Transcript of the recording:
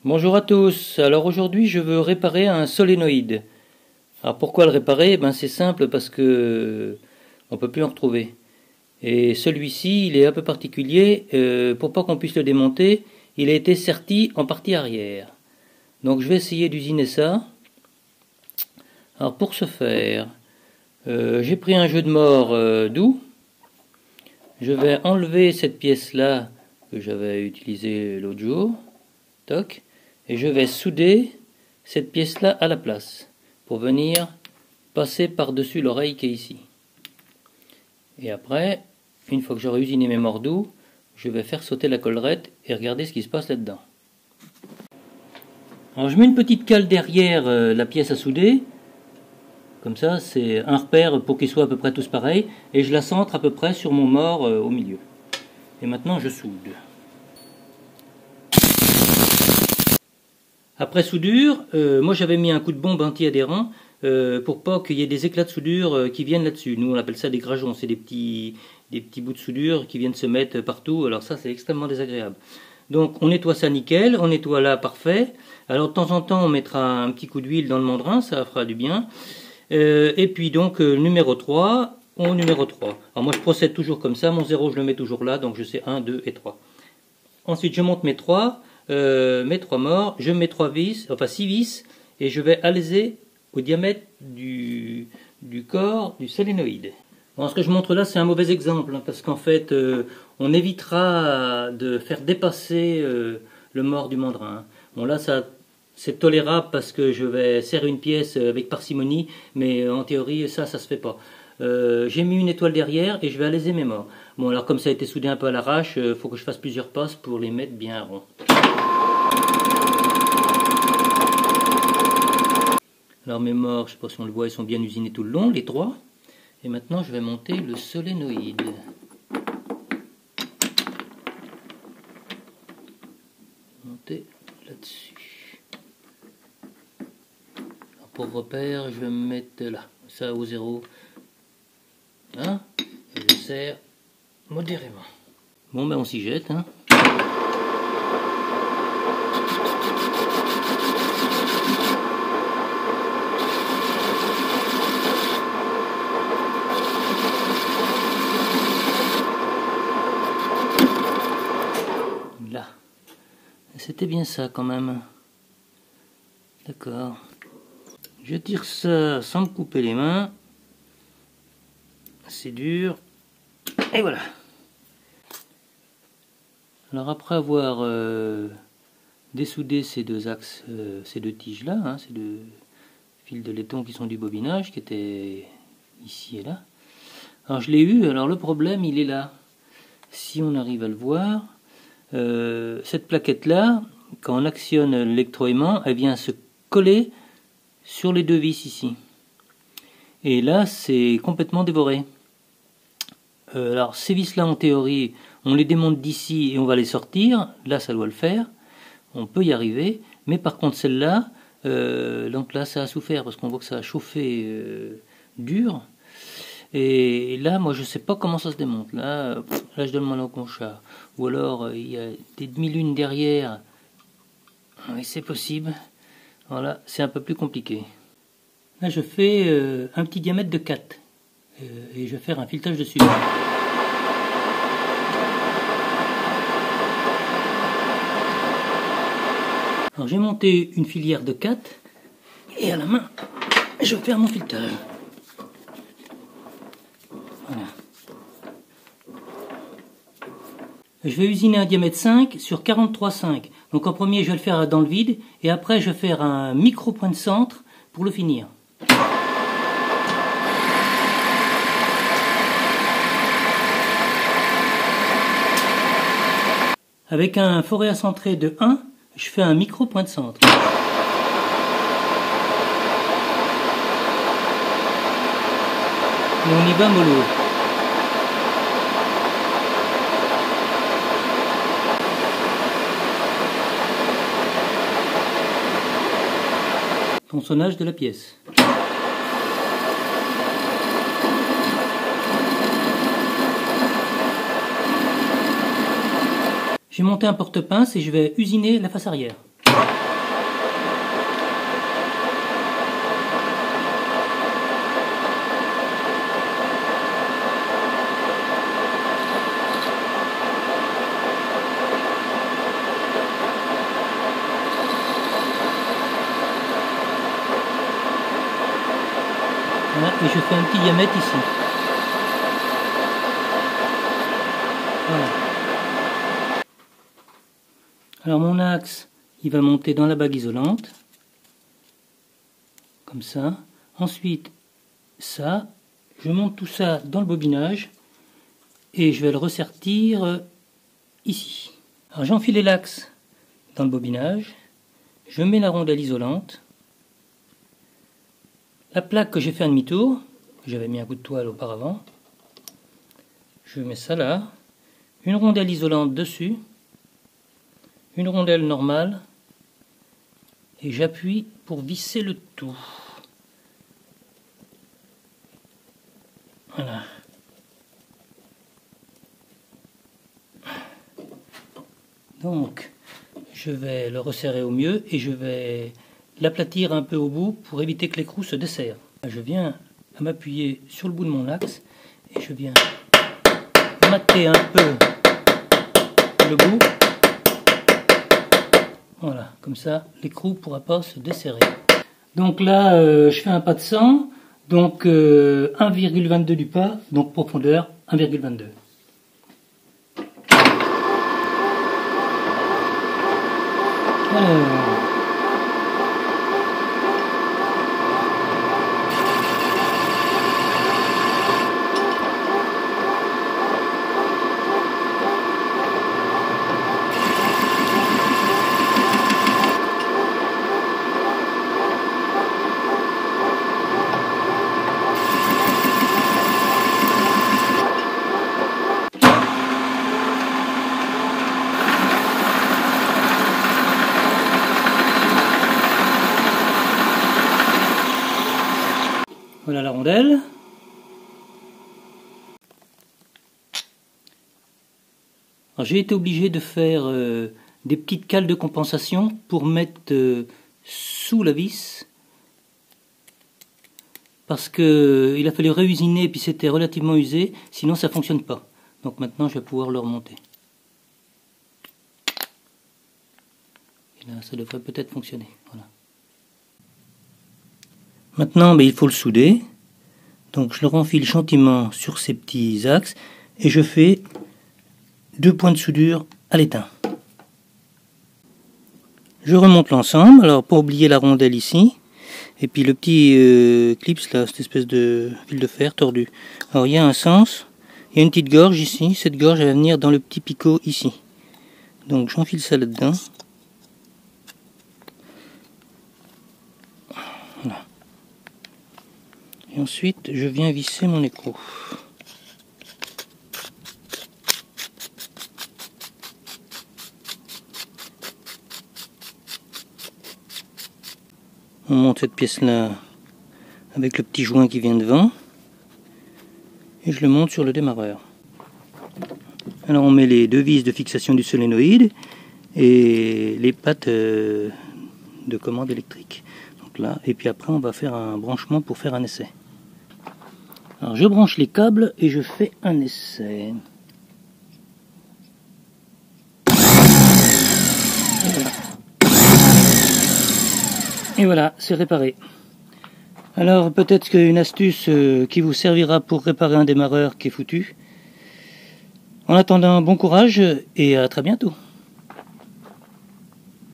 Bonjour à tous, alors aujourd'hui je veux réparer un solénoïde. Alors pourquoi le réparer? C'est simple parce que on peut plus en retrouver. Et celui-ci il est un peu particulier, pour pas qu'on puisse le démonter, il a été serti en partie arrière. Donc je vais essayer d'usiner ça. Alors pour ce faire, j'ai pris un jeu de mort doux. Je vais enlever cette pièce là que j'avais utilisée l'autre jour. Toc. Et je vais souder cette pièce-là à la place pour venir passer par-dessus l'oreille qui est ici. Et après, une fois que j'aurai usiné mes mordous, je vais faire sauter la collerette et regarder ce qui se passe là-dedans. Alors je mets une petite cale derrière la pièce à souder. Comme ça, c'est un repère pour qu'ils soient à peu près tous pareils. Et je la centre à peu près sur mon mort au milieu. Et maintenant, je soude. Après soudure, moi j'avais mis un coup de bombe anti-adhérent pour pas qu'il y ait des éclats de soudure qui viennent là-dessus. Nous on appelle ça des grageons, c'est des petits bouts de soudure qui viennent se mettre partout, alors ça c'est extrêmement désagréable. Donc on nettoie ça nickel, on nettoie là parfait. Alors de temps en temps on mettra un petit coup d'huile dans le mandrin, ça fera du bien. Et puis donc numéro 3, au numéro 3. Alors moi je procède toujours comme ça, mon 0 je le mets toujours là, donc je sais 1, 2 et 3. Ensuite je monte mes 3 morts, je mets 3 vis, enfin 6 vis, et je vais alaiser au diamètre du corps du solénoïde. Bon, ce que je montre là, c'est un mauvais exemple, parce qu'en fait, on évitera de faire dépasser le mort du mandrin. Bon là, c'est tolérable parce que je vais serrer une pièce avec parcimonie, mais en théorie, ça se fait pas. J'ai mis une étoile derrière et je vais alaiser mes morts. Bon, alors comme ça a été soudé un peu à l'arrache, il faut que je fasse plusieurs passes pour les mettre bien ronds. Alors mes morts, je ne sais pas si on le voit, ils sont bien usinés tout le long, les 3. Et maintenant, je vais monter le solénoïde. Monter là-dessus. Pour repère, je vais me mettre là, ça au 0. Hein? Et je serre modérément. Bon, on s'y jette. Hein. Là. C'était bien ça quand même. D'accord. Je tire ça sans me couper les mains. C'est dur. Et voilà. Alors après avoir dessoudé ces deux axes, ces deux tiges là, hein, ces deux fils de laiton qui sont du bobinage, qui étaient ici et là. Alors je l'ai eu, alors le problème il est là. Si on arrive à le voir, cette plaquette là, quand on actionne l'électroaimant, elle vient se coller sur les deux vis ici. Et là c'est complètement dévoré. Alors ces vis là en théorie, on les démonte d'ici et on va les sortir. Là ça doit le faire, on peut y arriver. Mais par contre celle-là, donc là ça a souffert parce qu'on voit que ça a chauffé dur. Et là moi je sais pas comment ça se démonte. Là je donne mon enconchard. Ou alors il y a des demi-lunes derrière. Oui c'est possible. Voilà, c'est un peu plus compliqué. Là je fais un petit diamètre de 4. Et je vais faire un filetage dessus. Alors j'ai monté une filière de 4 et à la main je vais faire mon filetage. Voilà. Je vais usiner un diamètre 5 sur 43,5. Donc en premier je vais le faire dans le vide et après je vais faire un micro point de centre pour le finir. Avec un forêt à centrer de 1, je fais un micro point de centre. Et on y va mollo. Tronçonnage de la pièce. J'ai monté un porte-pince et je vais usiner la face arrière. et je fais un petit diamètre ici. Voilà. Alors mon axe, il va monter dans la bague isolante, comme ça. Ensuite, ça, je monte tout ça dans le bobinage et je vais le ressertir ici. Alors j'enfile l'axe dans le bobinage, je mets la rondelle isolante, la plaque que j'ai fait un demi-tour, j'avais mis un coup de toile auparavant, je mets ça là, une rondelle isolante dessus, une rondelle normale, et j'appuie pour visser le tout. Voilà. Donc, je vais le resserrer au mieux et je vais l'aplatir un peu au bout pour éviter que l'écrou se desserre. Je viens à m'appuyer sur le bout de mon axe et je viens mater un peu le bout. Voilà, comme ça l'écrou ne pourra pas se desserrer. Donc là, je fais un pas de 100, donc 1,22 du pas, donc profondeur 1,22. Voilà. Voilà la rondelle. J'ai été obligé de faire des petites cales de compensation pour mettre sous la vis parce que il a fallu réusiner et puis c'était relativement usé, sinon ça fonctionne pas. Donc maintenant je vais pouvoir le remonter. Et là ça devrait peut-être fonctionner. Voilà. Maintenant il faut le souder. Donc je le renfile gentiment sur ces petits axes et je fais 2 points de soudure à l'étain. Je remonte l'ensemble, alors pour oublier la rondelle ici, et puis le petit clips là, cette espèce de fil de fer tordu. Alors il y a un sens, il y a une petite gorge ici, cette gorge elle va venir dans le petit picot ici. Donc j'enfile ça là-dedans. Voilà. Et ensuite je viens visser mon écrou. On monte cette pièce-là avec le petit joint qui vient devant et je le monte sur le démarreur. Alors on met les 2 vis de fixation du solénoïde et les pattes de commande électrique. Donc là, et puis après on va faire un branchement pour faire un essai. Alors je branche les câbles et je fais un essai. Et voilà, c'est réparé. Alors peut-être qu'une astuce qui vous servira pour réparer un démarreur qui est foutu. En attendant, bon courage et à très bientôt.